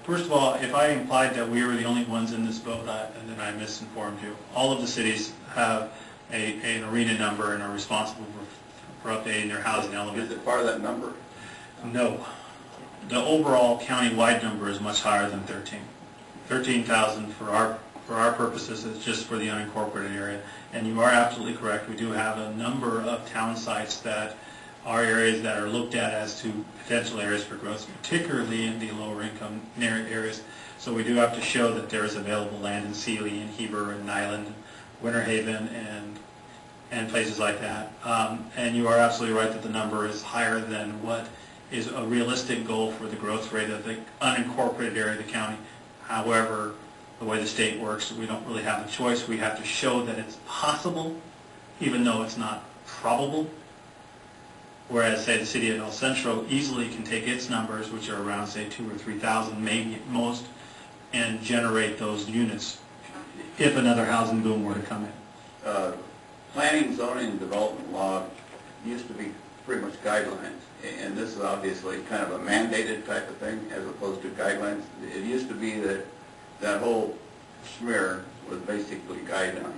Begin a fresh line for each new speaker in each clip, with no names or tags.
First of all, if I implied that we were the only ones in this boat, then I misinformed you. All of the cities have an arena number and are responsible for updating their housing element.
Is it part of that number?
No. The overall county-wide number is much higher than 13. 13,000 for our purposes is just for the unincorporated area. And you are absolutely correct. We do have a number of town sites that are areas that are looked at as to potential areas for growth, particularly in the lower income areas. So we do have to show that there is available land in Sealy and Heber and Nyland, Winter Haven, and places like that. And you are absolutely right that the number is higher than what is a realistic goal for the growth rate of the unincorporated area of the county. However, the way the state works, we don't really have a choice. We have to show that it's possible, even though it's not probable. Whereas, say, the city of El Centro easily can take its numbers, which are around, say, 2,000 or 3,000, maybe at most, and generate those units if another housing boom were to come in.
Planning, zoning, and development law used to be pretty much guidelines, and this is obviously kind of a mandated type of thing as opposed to guidelines. It used to be that that whole smear was basically guidelines,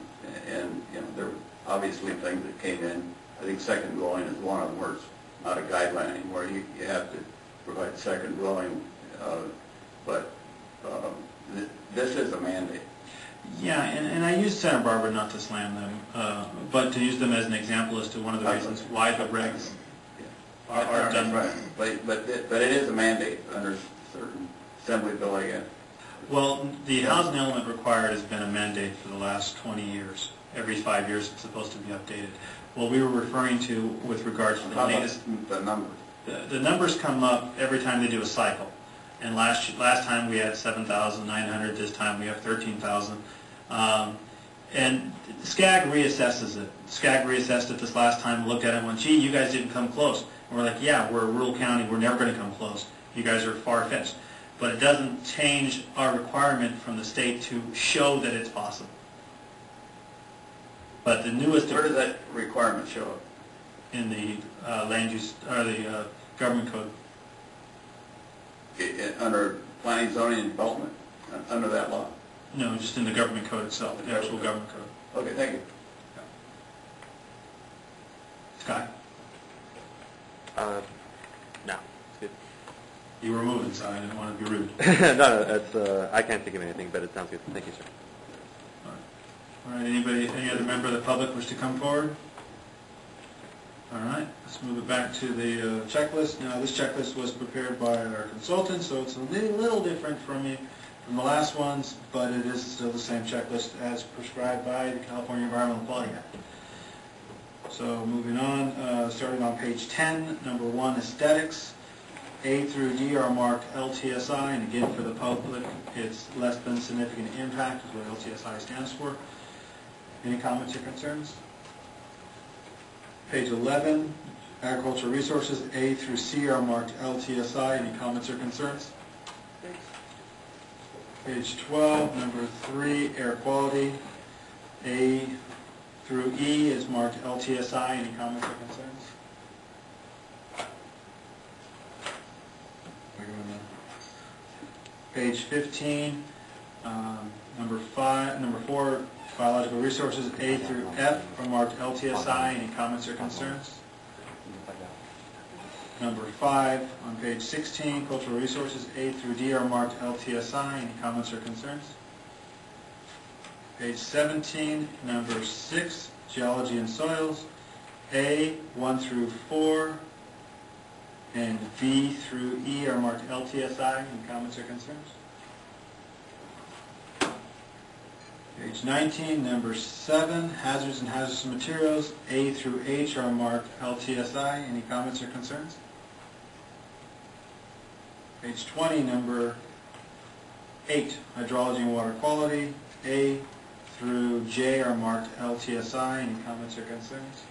and there were obviously things that came in. I think second dwelling is one of them where it's not a guideline anymore. You have to provide second dwelling, but this is a mandate.
Yeah, and I use Santa Barbara not to slam them, but to use them as an example as to one of the reasons why the regs are done.
Right, but it is a mandate under certain assembly bill, I guess.
Well, the housing element required has been a mandate for the last 20 years. Every 5 years it's supposed to be updated. What we were referring to with regards to the latest...
the numbers?
The numbers come up every time they do a cycle. And last time we had 7,900, this time we have 13,000. And SCAG reassesses it. SCAG reassessed it this last time, looked at it and went, gee, you guys didn't come close. And we're like, yeah, we're a rural county, we're never going to come close. You guys are far-fetched. But it doesn't change our requirement from the state to show that it's possible. But the newest...
Where does that requirement show up?
In the land use, or the government code.
Under planning, zoning, and development? Under that law?
No, just in the government code itself, the actual government code.
Okay, thank you.
Yeah. Scott?
No, it's good.
You were moving, so I didn't want to be rude.
No, it's, I can't think of anything, but it sounds good. Thank you, sir.
All right, any other member of the public wish to come forward? All right, let's move it back to the checklist. Now, this checklist was prepared by our consultant, so it's a little different from the last ones, but it is still the same checklist as prescribed by the California Environmental Quality Act. So, moving on, starting on page 10, number 1, aesthetics. A through D are marked LTSI, and again, for the public, it's less than significant impact, is what LTSI stands for. Any comments or concerns? Page 11, agricultural resources, A through C are marked LTSI. Any comments or concerns? Page 12, number 3, air quality, A through E is marked LTSI. Any comments or concerns? Page 15, number 4, biological resources, A through F are marked LTSI. Any comments or concerns? Number 5, on page 16, cultural resources, A through D are marked LTSI. Any comments or concerns? Page 17, number 6, geology and soils, A 1 through 4, and V through E are marked LTSI. Any comments or concerns? Page 19, number 7, hazards and hazardous materials, A through H are marked LTSI. Any comments or concerns? Page 20, number 8, hydrology and water quality, A through J are marked LTSI. Any comments or concerns?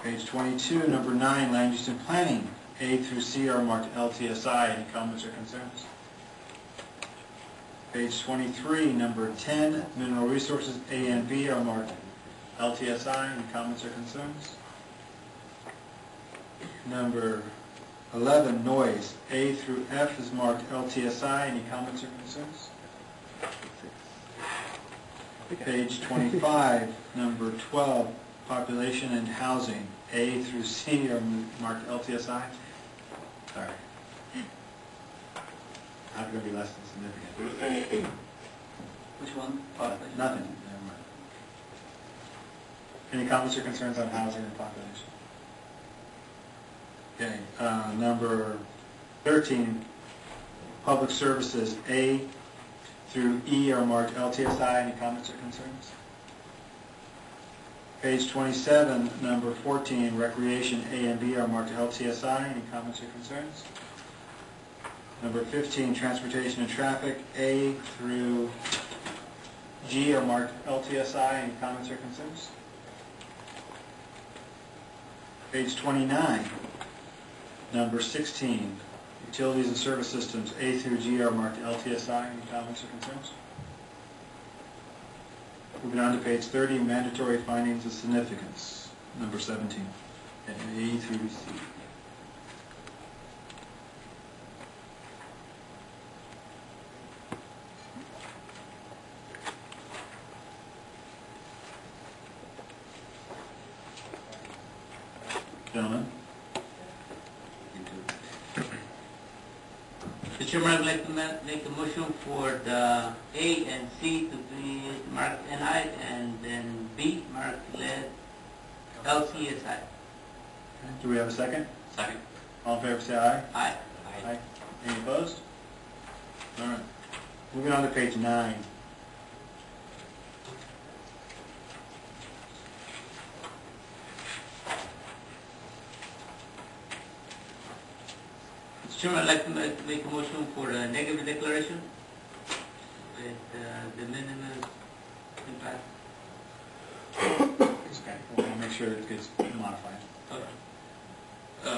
Page 22, number 9, land use and planning, A through C are marked LTSI. Any comments or concerns? Page 23, number 10, mineral resources, A and B are marked LTSI. Any comments or concerns? Number 11, noise. A through F is marked LTSI. Any comments or concerns? Page 25, number 12, population and housing. A through C are marked LTSI. Sorry. Not going to be less than significant.
Which one?
Nothing. Never mind. Any comments or concerns on housing and population? Okay. Number 13, public services. A through E are marked LTSI. Any comments or concerns? Page 27, number 14, recreation. A and B are marked LTSI. Any comments or concerns? Number 15, transportation and traffic. A through G are marked LTSI. Any comments or concerns? Page 29, number 16, utilities and service systems. A through G are marked LTSI. Any comments or concerns? Moving on to page 30, mandatory findings of significance. Number 17, A through C. Gentlemen?
Mr. Chairman, I'd like to make a motion for the A and C to be marked NI and then B marked LCSI.
Do we have a second?
Second.
All in favor say aye.
Aye.
Aye. Any opposed? All right. Moving on to page 9.
Mr. Chairman, I'd like to make a motion for a negative declaration with the minimum impact.
Okay. We'll make sure it gets modified.
Okay.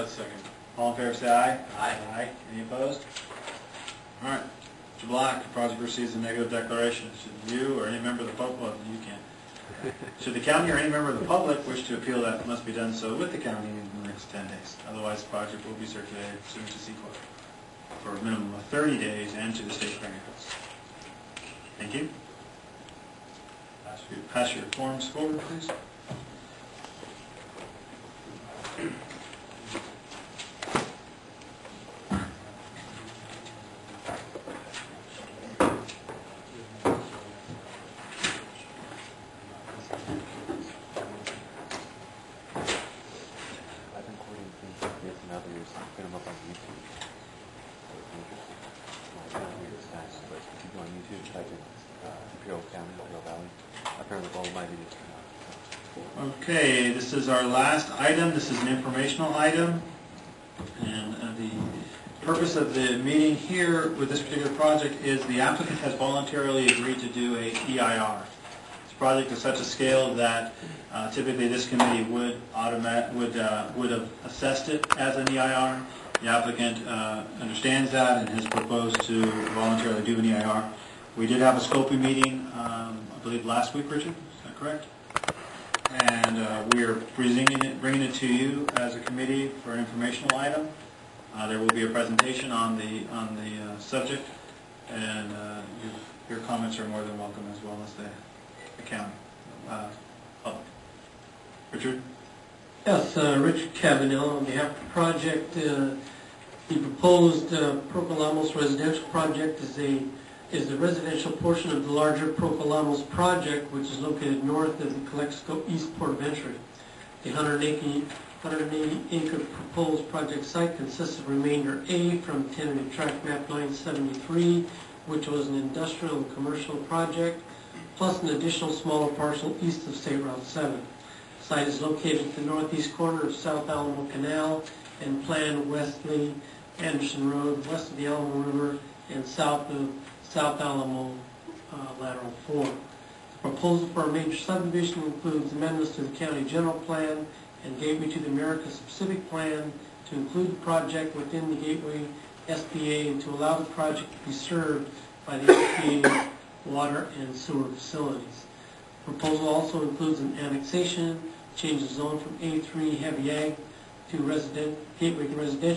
Second. All in favor say aye.
Aye.
Aye. Any opposed? All right. Mr. Black, the project receives a negative declaration. Should you or any member of the public, well, you can't. Should the county or any member of the public wish to appeal, that must be done so with the county in the next 10 days. Otherwise, the project will be circulated soon to CCOR for a minimum of 30 days and to the state clearinghouse. Thank you. Pass your forms forward, please.
I've been quoting things like this and others, put them up on YouTube. So if you're interested, my account here is fast, but if you go on YouTube, type in Imperial County, Imperial Valley, apparently all of my videos come out.
Okay, this is our last item. This is an informational item. And the purpose of the meeting here with this particular project is the applicant has voluntarily agreed to do a EIR. This project is such a scale that typically this committee would have assessed it as an EIR. The applicant understands that and has proposed to voluntarily do an EIR. We did have a scoping meeting, I believe last week, Richard, is that correct? And we are bringing it to you as a committee for an informational item. There will be a presentation on the subject, and your comments are more than welcome, as well as the county public. Richard?
Yes, Richard Cavanaugh on behalf of the project. The proposed Procalamos residential project is the residential portion of the larger Procalamos project, which is located north of the Calexico East Port of Entry. The 180-acre proposed project site consists of remainder A from tentative tract map 973, which was an industrial and commercial project, plus an additional smaller parcel east of State Route 7. The site is located at the northeast corner of South Alamo Canal and planned Wesley Anderson Road, west of the Alamo River and south of South Alamo Lateral 4. The proposal for a major subdivision includes amendments to the county general plan and Gateway to the Americas Pacific plan to include the project within the Gateway SPA and to allow the project to be served by the SPA water and sewer facilities. The proposal also includes an annexation, change of zone from A3 heavy ag to Gateway residential